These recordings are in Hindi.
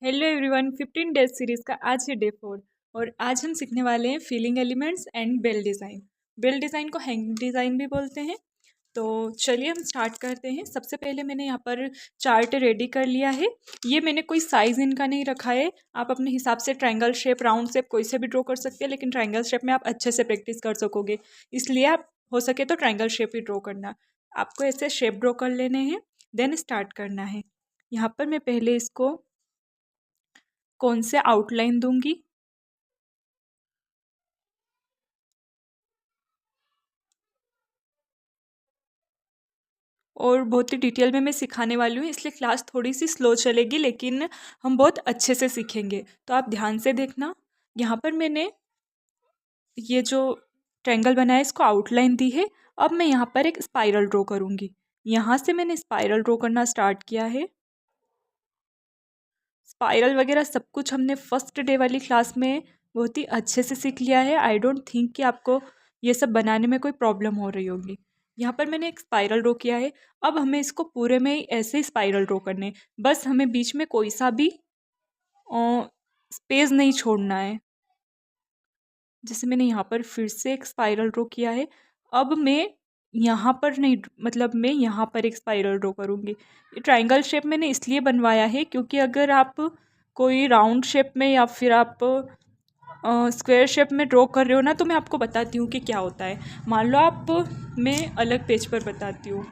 हेलो एवरीवन, 15 डेज सीरीज़ का आज है डे 4 और आज हम सीखने वाले हैं filling elements and bell design. Bell design को हैंग डिज़ाइन भी बोलते हैं। तो चलिए हम स्टार्ट करते हैं। सबसे पहले मैंने यहाँ पर चार्ट रेडी कर लिया है। ये मैंने कोई साइज़ इनका नहीं रखा है। आप अपने हिसाब से ट्रायंगल शेप, राउंड शेप कोई से भी ड्रॉ कर सकते हैं, लेकिन ट्रायंगल शेप में आप अच्छे से प्रैक्टिस कर सकोगे, इसलिए आप हो सके तो ट्रायंगल शेप ही ड्रॉ करना। आपको ऐसे शेप ड्रॉ कर लेने हैं, देन स्टार्ट करना है। यहाँ पर मैं पहले इसको कौन से आउटलाइन दूंगी। और बहुत ही डिटेल में मैं सिखाने वाली हूँ, इसलिए क्लास थोड़ी सी स्लो चलेगी, लेकिन हम बहुत अच्छे से सीखेंगे, तो आप ध्यान से देखना। यहाँ पर मैंने ये जो ट्रायंगल बनाया इसको आउटलाइन दी है। अब मैं यहाँ पर एक स्पाइरल ड्रॉ करूँगी। यहाँ से मैंने स्पाइरल ड्रॉ करना स्टार्ट किया है। स्पाइरल वगैरह सब कुछ हमने फर्स्ट डे वाली क्लास में बहुत ही अच्छे से सीख लिया है। आई डोंट थिंक कि आपको ये सब बनाने में कोई प्रॉब्लम हो रही होगी। यहाँ पर मैंने एक स्पाइरल ड्रॉ किया है। अब हमें इसको पूरे में ही ऐसे ही स्पाइरल ड्रॉ करने हैं। बस हमें बीच में कोई सा भी स्पेस नहीं छोड़ना है। जैसे मैंने यहाँ पर फिर से एक स्पाइरल ड्रॉ किया है। अब मैं यहाँ पर नहीं, मतलब मैं यहाँ पर एक स्पाइरल ड्रॉ करूँगी। ये ट्रायंगल शेप मैंने इसलिए बनवाया है क्योंकि अगर आप कोई राउंड शेप में या फिर आप स्क्वायर शेप में ड्रॉ कर रहे हो ना, तो मैं आपको बताती हूँ कि क्या होता है। मान लो आप, मैं अलग पेज पर बताती हूँ।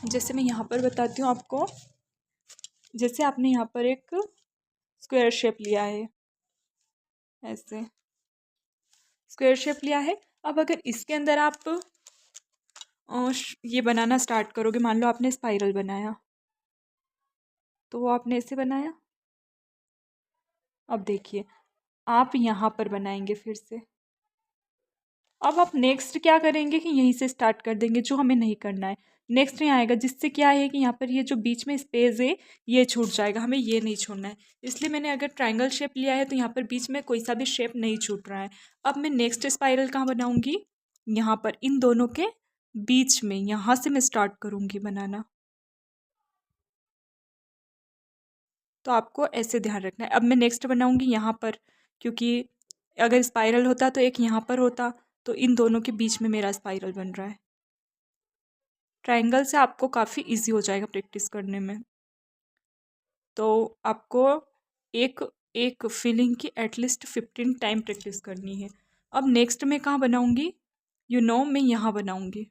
जैसे मैं यहाँ पर बताती हूँ आपको। जैसे आपने यहाँ पर एक स्क्वायर शेप लिया है, ऐसे स्क्वायर शेप लिया है। अब अगर इसके अंदर आप ये बनाना स्टार्ट करोगे, मान लो आपने स्पाइरल बनाया, तो वो आपने ऐसे बनाया। अब देखिए, आप यहाँ पर बनाएंगे फिर से। अब आप नेक्स्ट क्या करेंगे कि यहीं से स्टार्ट कर देंगे, जो हमें नहीं करना है। नेक्स्ट यहाँ आएगा, जिससे क्या है कि यहाँ पर ये जो बीच में स्पेस है ये छूट जाएगा, हमें ये नहीं छोड़ना है। इसलिए मैंने अगर ट्रायंगल शेप लिया है तो यहाँ पर बीच में कोई सा भी शेप नहीं छूट रहा है। अब मैं नेक्स्ट स्पाइरल कहाँ बनाऊँगी, यहाँ पर इन दोनों के बीच में, यहाँ से मैं स्टार्ट करूँगी बनाना। तो आपको ऐसे ध्यान रखना है। अब मैं नेक्स्ट बनाऊँगी यहाँ पर, क्योंकि अगर स्पाइरल होता तो एक यहाँ पर होता, तो इन दोनों के बीच में मेरा स्पाइरल बन रहा है। ट्रायंगल से आपको काफ़ी इजी हो जाएगा प्रैक्टिस करने में। तो आपको एक एक फिलिंग की एटलीस्ट 15 टाइम प्रैक्टिस करनी है। अब नेक्स्ट मैं कहाँ बनाऊँगी, मैं यहाँ बनाऊँगी,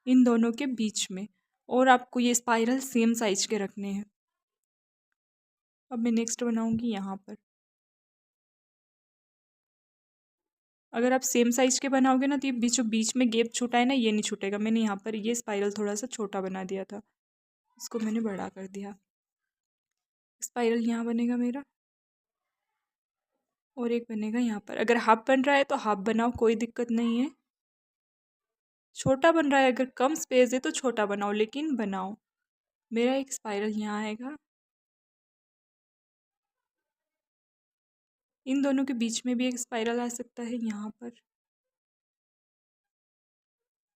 इन दोनों के बीच में। और आपको ये स्पाइरल सेम साइज के रखने हैं। अब मैं नेक्स्ट बनाऊँगी यहाँ पर। अगर आप सेम साइज के बनाओगे ना, तो ये बीच में गैप छूटा है ना, ये नहीं छूटेगा। मैंने यहाँ पर ये स्पाइरल थोड़ा सा छोटा बना दिया था, इसको मैंने बड़ा कर दिया। स्पाइरल यहाँ बनेगा मेरा, और एक बनेगा यहाँ पर। अगर हाफ बन रहा है तो हाफ बनाओ, कोई दिक्कत नहीं है। छोटा बन रहा है, अगर कम स्पेस है तो छोटा बनाओ, लेकिन बनाओ। मेरा एक स्पाइरल यहाँ आएगा, इन दोनों के बीच में भी एक स्पाइरल आ सकता है।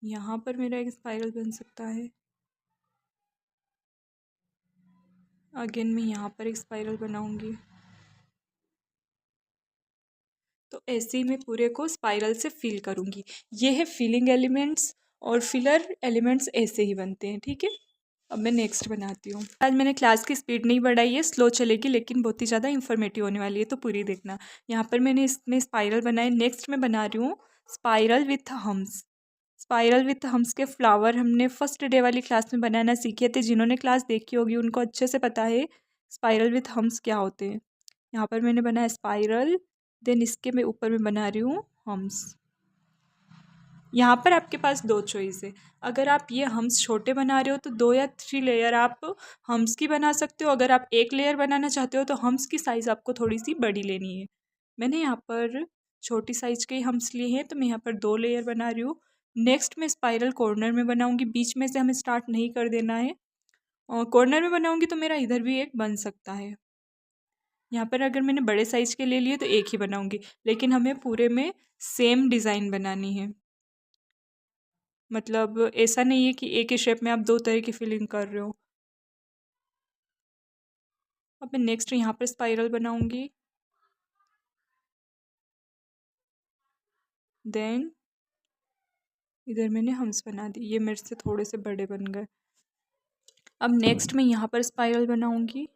यहाँ पर मेरा एक स्पाइरल बन सकता है। अगेन मैं यहाँ पर एक स्पाइरल बनाऊंगी। तो ऐसे ही मैं पूरे को स्पाइरल से फिल करूँगी। ये है फिलिंग एलिमेंट्स, और फिलर एलिमेंट्स ऐसे ही बनते हैं, ठीक है। अब मैं नेक्स्ट बनाती हूँ। आज मैंने क्लास की स्पीड नहीं बढ़ाई है, स्लो चलेगी, लेकिन बहुत ही ज़्यादा इन्फॉर्मेटिव होने वाली है, तो पूरी देखना। यहाँ पर मैंने इसमें स्पाइरल बनाए। नेक्स्ट मैं बना रही हूँ spiral with hums. Spiral with hums के फ्लावर हमने फर्स्ट डे वाली क्लास में बनाना सीखे थे। जिन्होंने क्लास देखी होगी उनको अच्छे से पता है स्पाइरल विथ हम्स क्या होते हैं। यहाँ पर मैंने बनाया स्पाइरल, देन इसके मैं ऊपर में बना रही हूँ हम्स। यहाँ पर आपके पास दो चॉइस है। अगर आप ये हम्स छोटे बना रहे हो तो 2 या 3 लेयर आप हम्स की बना सकते हो। अगर आप एक लेयर बनाना चाहते हो तो हम्स की साइज़ आपको थोड़ी सी बड़ी लेनी है। मैंने यहाँ पर छोटी साइज़ के ही हम्स लिए हैं, तो मैं यहाँ पर 2 लेयर बना रही हूँ। नेक्स्ट मैं स्पाइरल कॉर्नर में बनाऊँगी, बीच में से हमें स्टार्ट नहीं कर देना है। और कॉर्नर में बनाऊँगी तो मेरा इधर भी एक बन सकता है। यहाँ पर अगर मैंने बड़े साइज़ के ले लिए तो एक ही बनाऊँगी, लेकिन हमें पूरे में सेम डिज़ाइन बनानी है। मतलब ऐसा नहीं है कि एक ही शेप में आप 2 तरह की फिलिंग कर रहे हो। अब मैं नेक्स्ट यहाँ पर स्पाइरल बनाऊंगी, देन इधर मैंने हम्स बना दी, ये मेरे से थोड़े से बड़े बन गए। अब नेक्स्ट मैं यहाँ पर स्पाइरल बनाऊंगी,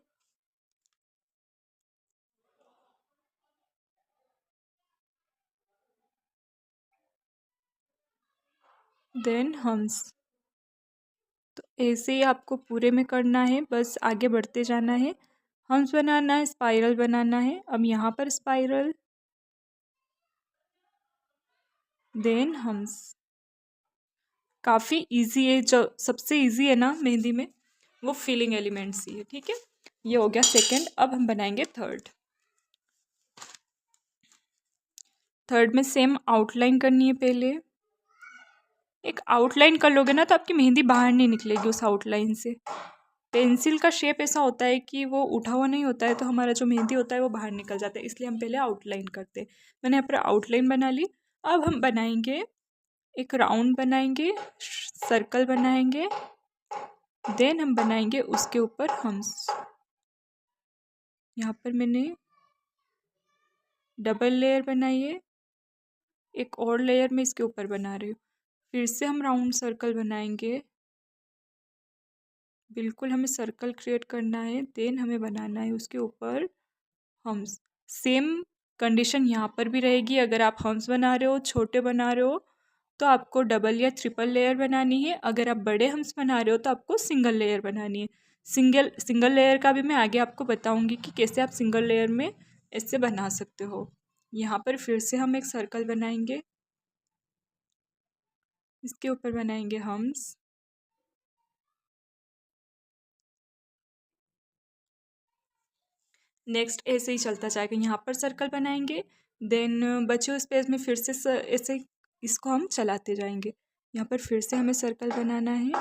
देन हम्स। तो ऐसे ही आपको पूरे में करना है, बस आगे बढ़ते जाना है। हम्स बनाना है, स्पाइरल बनाना है। अब यहाँ पर स्पाइरल, देन हम्स। काफ़ी इजी है, जो सबसे इजी है ना मेहंदी में वो फिलिंग एलिमेंट्स ही है, ठीक है। ये हो गया सेकंड। अब हम बनाएंगे थर्ड। थर्ड में सेम आउटलाइन करनी है पहले। एक आउटलाइन कर लोगे ना तो आपकी मेहंदी बाहर नहीं निकलेगी उस आउटलाइन से। पेंसिल का शेप ऐसा होता है कि वो उठा हुआ नहीं होता है, तो हमारा जो मेहंदी होता है वो बाहर निकल जाता है, इसलिए हम पहले आउटलाइन करते हैं। मैंने यहाँ पर आउटलाइन बना ली। अब हम बनाएंगे एक राउंड बनाएंगे, सर्कल बनाएंगे, देन हम बनाएंगे उसके ऊपर हम्स। यहाँ पर मैंने डबल लेयर बनाई है, एक और लेयर में इसके ऊपर बना रही हूँ। फिर से हम राउंड सर्कल बनाएंगे, बिल्कुल हमें सर्कल क्रिएट करना है, देन हमें बनाना है उसके ऊपर हम्स। सेम कंडीशन यहाँ पर भी रहेगी। अगर आप हम्स बना रहे हो, छोटे बना रहे हो, तो आपको डबल या ट्रिपल लेयर बनानी है। अगर आप बड़े हम्स बना रहे हो तो आपको सिंगल लेयर बनानी है। सिंगल लेयर का भी मैं आगे आपको बताऊंगी कि कैसे आप सिंगल लेयर में ऐसे बना सकते हो। यहाँ पर फिर से हम एक सर्कल बनाएंगे, इसके ऊपर बनाएंगे हम्स, नेक्स्ट ऐसे ही चलता जाएगा। यहाँ पर सर्कल बनाएंगे, देन बचे हुए स्पेस में फिर से ऐसे इसको हम चलाते जाएंगे। यहाँ पर फिर से हमें सर्कल बनाना है,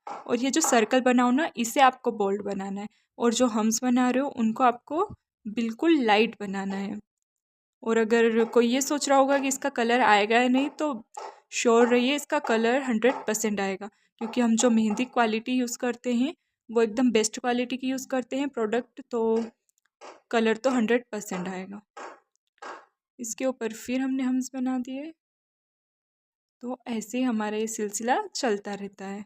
और ये जो सर्कल बनाओ ना इसे आपको बोल्ड बनाना है, और जो हम्स बना रहे हो उनको आपको बिल्कुल लाइट बनाना है। और अगर कोई ये सोच रहा होगा कि इसका कलर आएगा या नहीं, तो श्योर रहिए इसका कलर 100% आएगा, क्योंकि हम जो मेहंदी क्वालिटी यूज़ करते हैं वो एकदम बेस्ट क्वालिटी की यूज़ करते हैं प्रोडक्ट, तो कलर तो 100% आएगा। इसके ऊपर फिर हमने हम्स बना दिए, तो ऐसे ही हमारा ये सिलसिला चलता रहता है,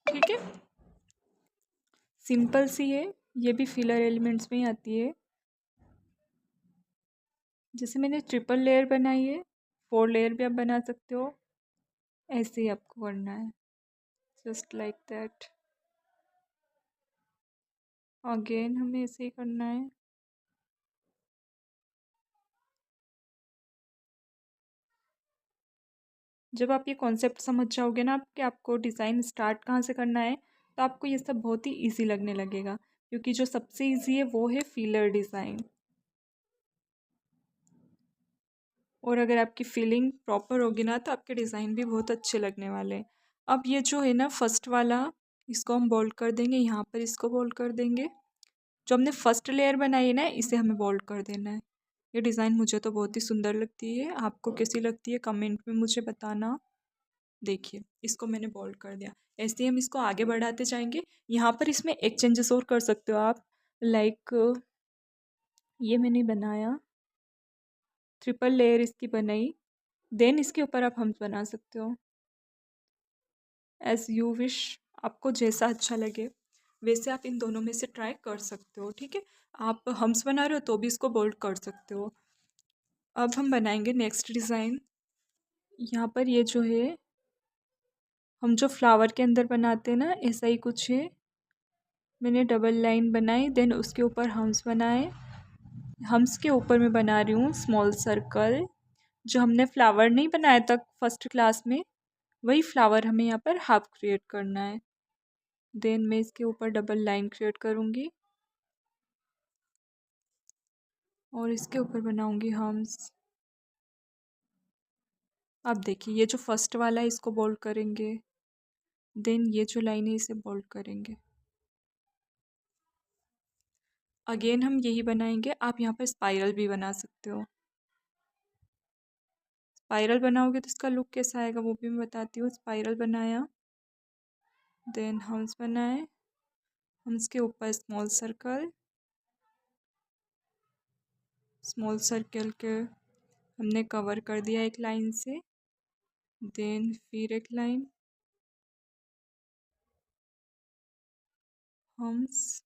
ठीक है। सिंपल सी है, ये भी फिलर एलिमेंट्स में ही आती है। जैसे मैंने ट्रिपल लेयर बनाई है, 4 लेयर भी आप बना सकते हो। ऐसे ही आपको करना है, जस्ट लाइक दैट। अगेन हमें ऐसे ही करना है। जब आप ये कॉन्सेप्ट समझ जाओगे ना कि आपको डिज़ाइन स्टार्ट कहाँ से करना है, तो आपको ये सब बहुत ही ईजी लगने लगेगा, क्योंकि जो सबसे ईजी है वो है फिलर डिज़ाइन। और अगर आपकी फीलिंग प्रॉपर होगी ना तो आपके डिज़ाइन भी बहुत अच्छे लगने वाले हैं। अब ये जो है ना फर्स्ट वाला, इसको हम बोल्ड कर देंगे, यहाँ पर इसको बोल्ड कर देंगे। जो हमने फर्स्ट लेयर बनाई है ना इसे हमें बोल्ड कर देना है। ये डिज़ाइन मुझे तो बहुत ही सुंदर लगती है, आपको कैसी लगती है कमेंट में मुझे बताना। देखिए इसको मैंने बोल्ड कर दिया। ऐसे ही हम इसको आगे बढ़ाते जाएंगे। यहाँ पर इसमें एक चेंजेस और कर सकते हो आप, लाइक ये मैंने बनाया, ट्रिपल लेयर इसकी बनाई, देन इसके ऊपर आप हम्स बना सकते हो, एज यू विश। आपको जैसा अच्छा लगे वैसे आप इन दोनों में से ट्राई कर सकते हो, ठीक है। आप हम्स बना रहे हो तो भी इसको बोल्ड कर सकते हो। अब हम बनाएंगे नेक्स्ट डिज़ाइन। यहाँ पर ये जो है हम जो फ्लावर के अंदर बनाते हैं ना ऐसा ही कुछ है। मैंने डबल लाइन बनाई, देन उसके ऊपर हम्स बनाए। हम्स के ऊपर मैं बना रही हूँ स्मॉल सर्कल। जो हमने फ्लावर नहीं बनाया था फर्स्ट क्लास में, वही फ्लावर हमें यहाँ पर हाफ क्रिएट करना है। देन मैं इसके ऊपर डबल लाइन क्रिएट करूँगी, और इसके ऊपर बनाऊँगी हम्स। अब देखिए ये जो फर्स्ट वाला है इसको बोल्ड करेंगे, देन ये जो लाइन है इसे बोल्ड करेंगे। अगेन हम यही बनाएंगे। आप यहाँ पर स्पाइरल भी बना सकते हो। स्पाइरल बनाओगे तो इसका लुक कैसा आएगा वो भी मैं बताती हूँ। स्पाइरल बनाया, देन हम्स बनाए, हम्स के ऊपर स्मॉल सर्कल के हमने कवर कर दिया एक लाइन से। देन फिर एक लाइन, हम्स,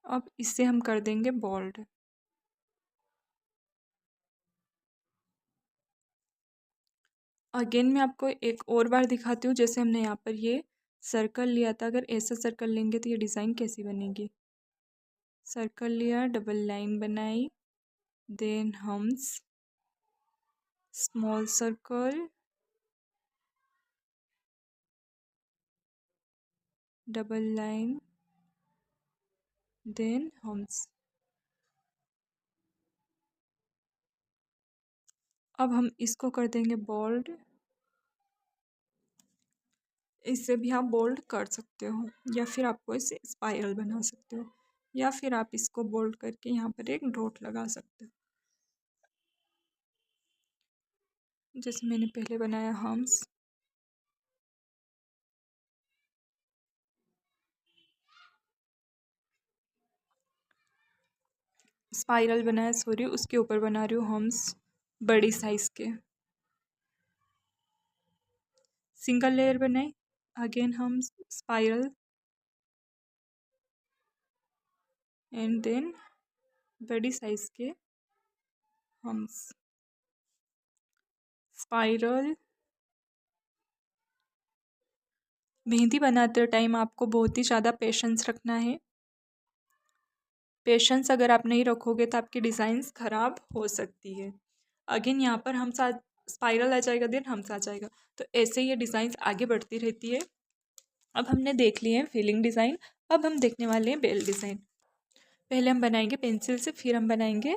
अब इसे हम कर देंगे बोल्ड। अगेन मैं आपको एक और बार दिखाती हूँ, जैसे हमने यहाँ पर ये सर्कल लिया था, अगर ऐसा सर्कल लेंगे तो ये डिज़ाइन कैसी बनेगी। सर्कल लिया, डबल लाइन बनाई, then hems, small circle, double line, then hems. अब हम इसको कर देंगे बोल्ड। इससे भी आप बोल्ड कर सकते हो, या फिर आपको इसे स्पाइरल बना सकते हो, या फिर आप इसको बोल्ड करके यहाँ पर एक डॉट लगा सकते हो, जैसे मैंने पहले बनाया हम्स। स्पाइरल बनाया, सॉरी, उसके ऊपर बना रही हूँ हम्स बड़ी साइज के। सिंगल लेयर बनाई, अगेन हम स्पाइरल, एंड देन बड़ी साइज के हम्स, स्पाइरल। मेहंदी बनाते टाइम आपको बहुत ही ज़्यादा पेशेंस रखना है। पेशेंस अगर आप नहीं रखोगे तो आपकी डिज़ाइंस ख़राब हो सकती है। अगेन यहाँ पर हम साथ स्पाइरल आ जाएगा, देन हम्स आ जाएगा, तो ऐसे ये डिज़ाइंस आगे बढ़ती रहती है। अब हमने देख लिए हैं फिलिंग डिज़ाइन, अब हम देखने वाले हैं बेल डिज़ाइन। पहले हम बनाएंगे पेंसिल से, फिर हम बनाएंगे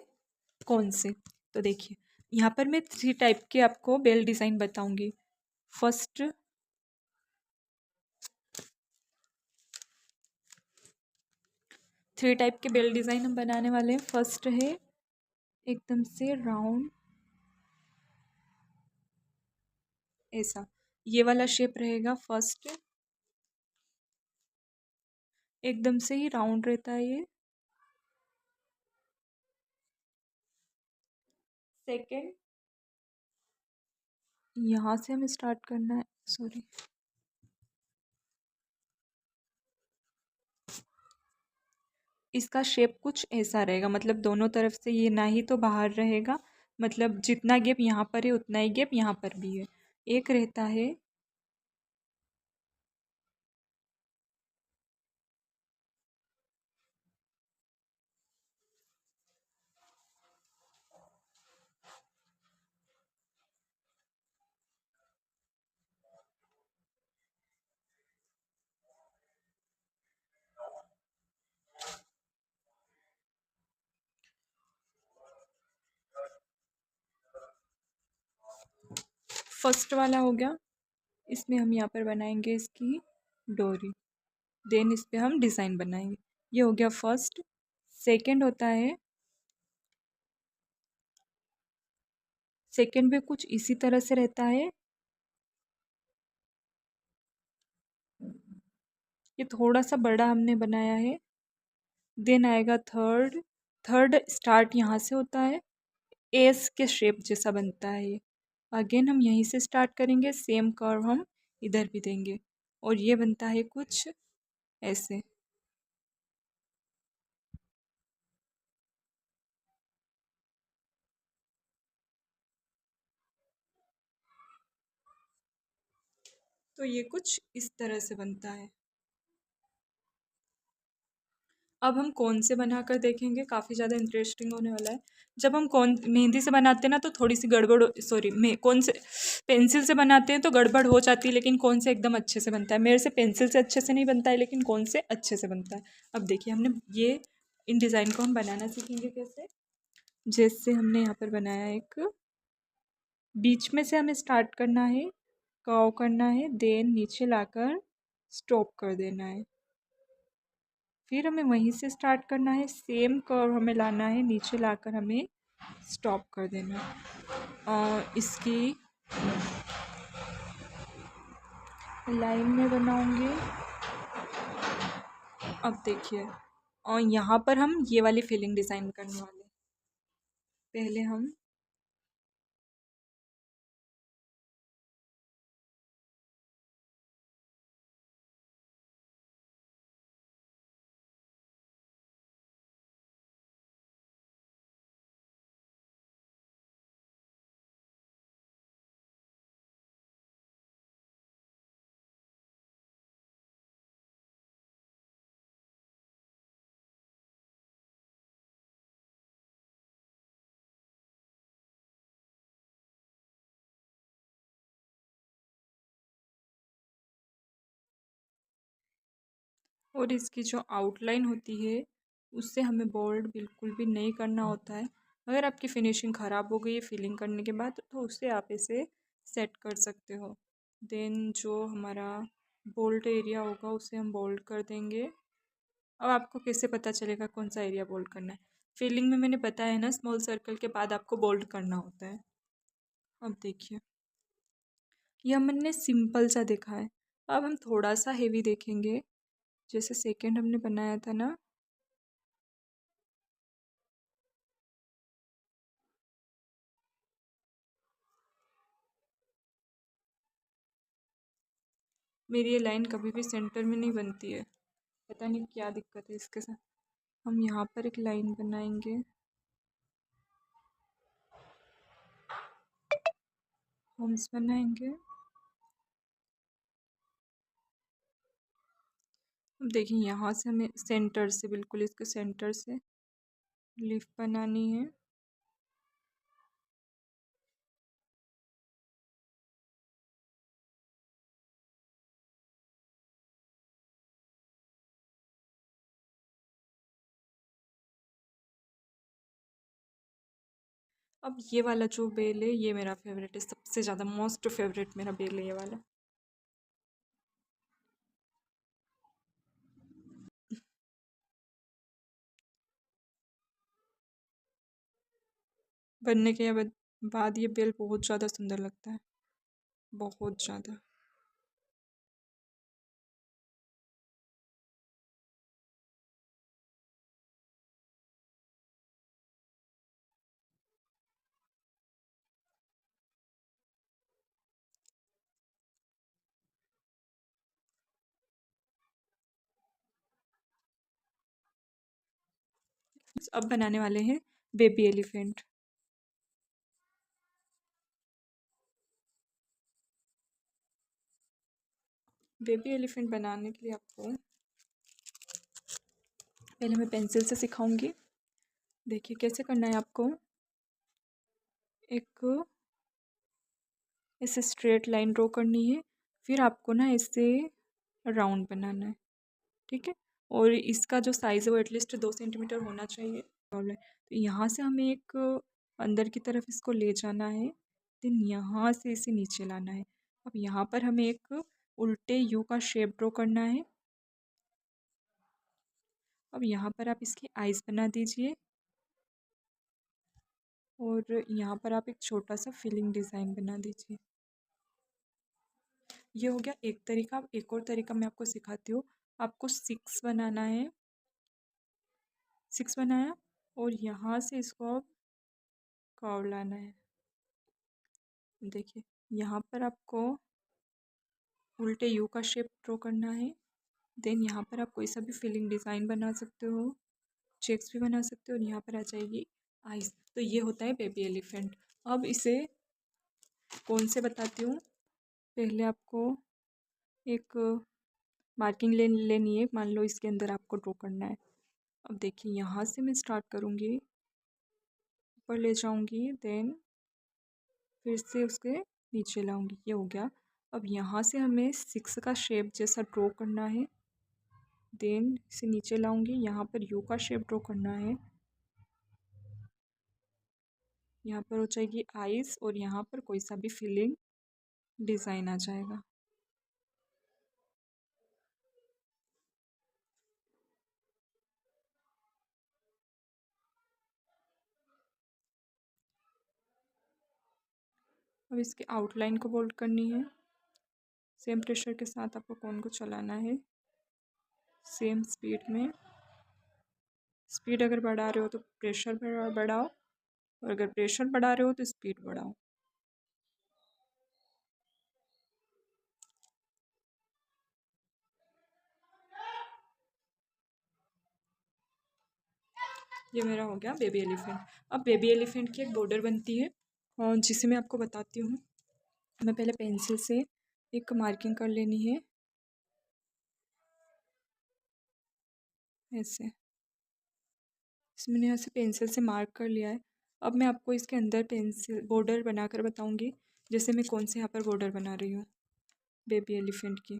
कौन से। तो देखिए यहाँ पर मैं 3 टाइप के आपको बेल डिज़ाइन बताऊंगी। फर्स्ट, 3 टाइप के बेल डिज़ाइन हम बनाने वाले हैं। फर्स्ट है एकदम से राउंड, ऐसा ये वाला शेप रहेगा फर्स्ट, एकदम से ही राउंड रहता है ये। सेकंड, यहाँ से हमें स्टार्ट करना है, सॉरी, इसका शेप कुछ ऐसा रहेगा, मतलब दोनों तरफ से ये ना ही तो बाहर रहेगा, मतलब जितना गैप यहाँ पर है उतना ही गैप यहाँ पर भी है। एक रहता है फर्स्ट वाला हो गया, इसमें हम यहाँ पर बनाएंगे इसकी डोरी, देन इस पे हम डिज़ाइन बनाएंगे। ये हो गया फर्स्ट। सेकंड होता है, सेकंड भी कुछ इसी तरह से रहता है, ये थोड़ा सा बड़ा हमने बनाया है। देन आएगा थर्ड, थर्ड स्टार्ट यहाँ से होता है, एस के शेप जैसा बनता है ये। अगेन हम यहीं से स्टार्ट करेंगे, सेम कर्व हम इधर भी देंगे, और ये बनता है कुछ ऐसे। तो ये कुछ इस तरह से बनता है। अब हम कौन से बनाकर देखेंगे, काफ़ी ज़्यादा इंटरेस्टिंग होने वाला है। जब हम कौन मेहंदी से बनाते हैं ना तो थोड़ी सी गड़बड़, सॉरी, मैं कौन से पेंसिल से बनाते हैं तो गड़बड़ हो जाती है, लेकिन कौन से एकदम अच्छे से बनता है। मेरे से पेंसिल से अच्छे से नहीं बनता है, लेकिन कौन से अच्छे से बनता है। अब देखिए हमने ये इन डिज़ाइन को हम बनाना सीखेंगे कैसे। जैसे हमने यहाँ पर बनाया एक, बीच में से हमें स्टार्ट करना है, कर्व करना है, देन नीचे लाकर स्टॉप कर देना है, फिर हमें वहीं से स्टार्ट करना है, सेम कर्व हमें लाना है, नीचे लाकर हमें स्टॉप कर देना। इसकी लाइन में बनाऊंगी। अब देखिए, और यहाँ पर हम ये वाली फीलिंग डिज़ाइन करने वाले हैं। पहले हम और इसकी जो आउटलाइन होती है उससे हमें बोल्ड बिल्कुल भी नहीं करना होता है। अगर आपकी फिनिशिंग ख़राब हो गई है फिलिंग करने के बाद तो उससे आप इसे सेट कर सकते हो। देन जो हमारा बोल्ड एरिया होगा उसे हम बोल्ड कर देंगे। अब आपको कैसे पता चलेगा कौन सा एरिया बोल्ड करना है? फिलिंग में मैंने बताया है ना, स्मॉल सर्कल के बाद आपको बोल्ड करना होता है। अब देखिए, यह मैंने सिंपल सा देखा है। अब हम थोड़ा सा हेवी देखेंगे। जैसे सेकंड हमने बनाया था ना, मेरी ये लाइन कभी भी सेंटर में नहीं बनती है। पता नहीं क्या दिक्कत है इसके साथ। हम यहाँ पर एक लाइन बनाएंगे, हम्स बनाएंगे। अब देखिए, यहाँ से हमें सेंटर से, बिल्कुल इसके सेंटर से लीफ बनानी है। अब ये वाला जो बेल है ये मेरा फेवरेट है, सबसे ज़्यादा मोस्ट फेवरेट मेरा बेल है ये वाला। बनने के बाद ये बेल बहुत ज़्यादा सुंदर लगता है, बहुत ज़्यादा। अब बनाने वाले हैं बेबी एलिफेंट। बेबी एलिफेंट बनाने के लिए आपको, पहले मैं पेंसिल से सिखाऊंगी। देखिए कैसे करना है आपको। एक ऐसे स्ट्रेट लाइन ड्रॉ करनी है, फिर आपको ना इससे राउंड बनाना है, ठीक है। और इसका जो साइज़ है वो एटलीस्ट 2 सेंटीमीटर होना चाहिए। तो यहाँ से हमें एक अंदर की तरफ इसको ले जाना है, देन यहाँ से इसे नीचे लाना है। अब यहाँ पर हमें एक उल्टे यू का शेप ड्रॉ करना है। अब यहाँ पर आप इसकी आइज़ बना दीजिए और यहाँ पर आप एक छोटा सा फिलिंग डिज़ाइन बना दीजिए। ये हो गया एक तरीका। अब एक और तरीका मैं आपको सिखाती हूँ। आपको 6 बनाना है, 6 बनाया और यहाँ से इसको अब कर्व लाना है। देखिए, यहाँ पर आपको उल्टे यू का शेप ड्रॉ करना है। देन यहाँ पर आप कोई सा भी फिलिंग डिज़ाइन बना सकते हो, चेक्स भी बना सकते हो और यहाँ पर आ जाएगी आइस। तो ये होता है बेबी एलिफेंट। अब इसे कौन से बताती हूँ। पहले आपको एक मार्किंग लेनी है, मान लो इसके अंदर आपको ड्रॉ करना है। अब देखिए, यहाँ से मैं स्टार्ट करूँगी, ऊपर ले जाऊँगी, देन फिर से उसके नीचे लाऊंगी। ये हो गया। अब यहाँ से हमें 6 का शेप जैसा ड्रॉ करना है, देन इसे नीचे लाऊंगी, यहाँ पर यू का शेप ड्रॉ करना है। यहाँ पर हो जाएगी आइस और यहाँ पर कोई सा भी फिलिंग डिज़ाइन आ जाएगा। अब इसके आउटलाइन को बोल्ड करनी है। सेम प्रेशर के साथ आपको कोन को चलाना है, सेम स्पीड में। स्पीड अगर बढ़ा रहे हो तो प्रेशर बढ़ाओ, और अगर प्रेशर बढ़ा रहे हो तो स्पीड बढ़ाओ। ये मेरा हो गया बेबी एलिफेंट। अब बेबी एलिफेंट की एक बॉर्डर बनती है और जिसे मैं आपको बताती हूँ। मैं पहले पेंसिल से एक मार्किंग कर लेनी है ऐसे। इसमें मैंने यहाँ से पेंसिल से मार्क कर लिया है। अब मैं आपको इसके अंदर पेंसिल बॉर्डर बनाकर बताऊँगी, जैसे मैं कौन से यहाँ पर बॉर्डर बना रही हूँ बेबी एलिफेंट की।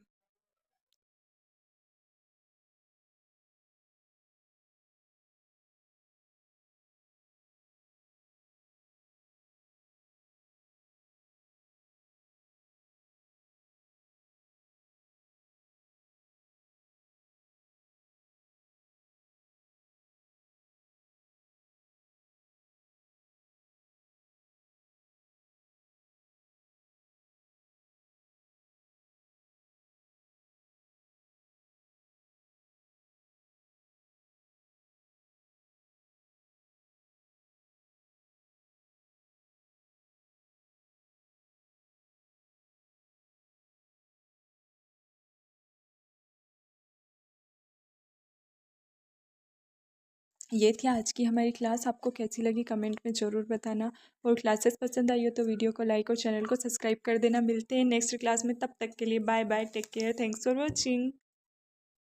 ये थी आज की हमारी क्लास। आपको कैसी लगी कमेंट में ज़रूर बताना, और क्लासेस पसंद आई हो तो वीडियो को लाइक और चैनल को सब्सक्राइब कर देना। मिलते हैं नेक्स्ट क्लास में, तब तक के लिए bye bye, take care, thanks for watching.